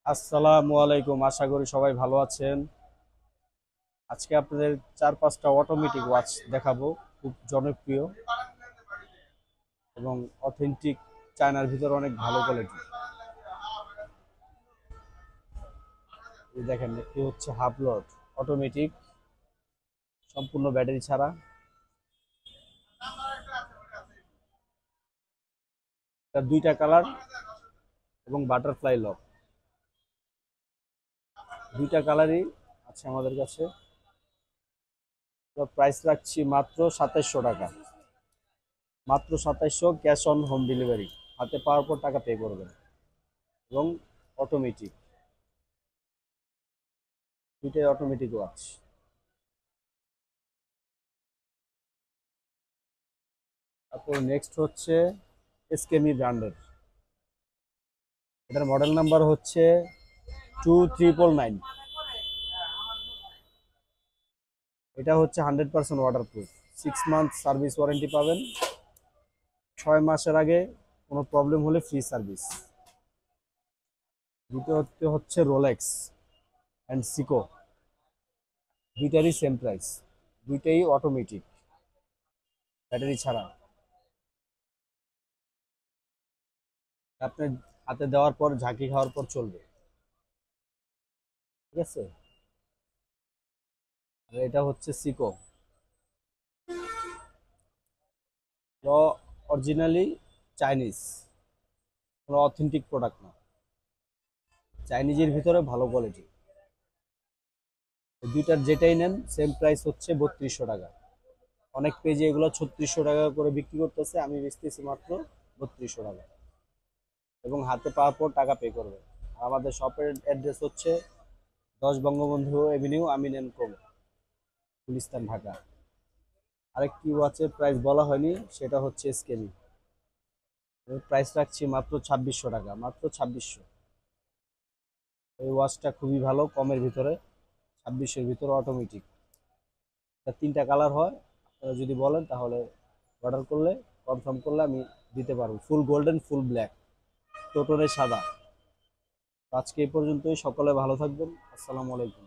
আসসালামু আলাইকুম, আশা করি সবাই ভালো আছেন। আজকে আপনাদের 4-5টা অটোমেটিক ওয়াচ দেখাবো, খুব জনপ্রিয় এবং অথেন্টিক, চায়নার ভিতরে অনেক ভালো কোয়ালিটি। এই দেখেন, একটি হচ্ছে হাফ লোড অটোমেটিক, সম্পূর্ণ ব্যাটারি ছাড়া। এটা দুইটা কালার এবং বাটারফ্লাই লক, দুইটা কালারই আছে আমাদের কাছে। তো প্রাইস রাখছি মাত্র 2700 টাকা, মাত্র 2700, ক্যাশ অন হোম ডেলিভারি। হাতে পাওয়ার পর টাকা পে করবেন এবং অটোমেটিক, দুইটাই অটোমেটিক ওয়াচ। তারপর নেক্সট হচ্ছে এসকেমি ব্র্যান্ডের, এটার মডেল নাম্বার হচ্ছে 2399। এটা হচ্ছে 100% ওয়াটারপ্রুফ, 6 মান্থ সার্ভিস ওয়ারেন্টি পাবেন। 6 মাসের আগে কোনো প্রবলেম হলে ফ্রি সার্ভিস। দ্বিতীয়ত হচ্ছে রোলেক্স অ্যান্ড সিকো, দুইটারই সেম প্রাইস, দুইটাই অটোমেটিক, ব্যাটারি ছাড়া। আপনি হাতে দেওয়ার পর ঝাঁকি খাওয়ার পর চলবে, ঠিক আছে। আর এটা হচ্ছে সিকো, অরিজিনালি চাইনিজ, কোনো অথেন্টিক প্রোডাক্ট না, চাইনিজের ভিতরে ভালো কোয়ালিটি। দুইটার যেটাই নেন সেম প্রাইস হচ্ছে 3200 টাকা। অনেক পেজে এগুলো 3600 টাকা করে বিক্রি করতেছে, আমি বেচতেছি মাত্র 3200 টাকা এবং হাতে পাওয়ার পর টাকা পে করবে। আর আমাদের শপের অ্যাড্রেস হচ্ছে 10 বঙ্গবন্ধু এভিনিউ, আমিন এন্ড কো, গুলিস্তান, ঢাকা। আরেকটি ওয়াচের প্রাইস বলা হয়নি, সেটা হচ্ছে স্কেমি। প্রাইস রাখছি মাত্র 2600 টাকা, মাত্র 2600। এই ওয়াচটা খুবই ভালো, কমের ভিতরে, 2600-এর ভিতরে অটোমেটিক। এটা তিনটা কালার হয়, আপনারা যদি বলেন তাহলে অর্ডার করলে, কনফার্ম করলে আমি দিতে পারবো। ফুল গোল্ডেন, ফুল ব্ল্যাক, টোটনে সাদা। তো আজকে এই পর্যন্তই, সকলে ভালো থাকবেন। আসসালামু আলাইকুম।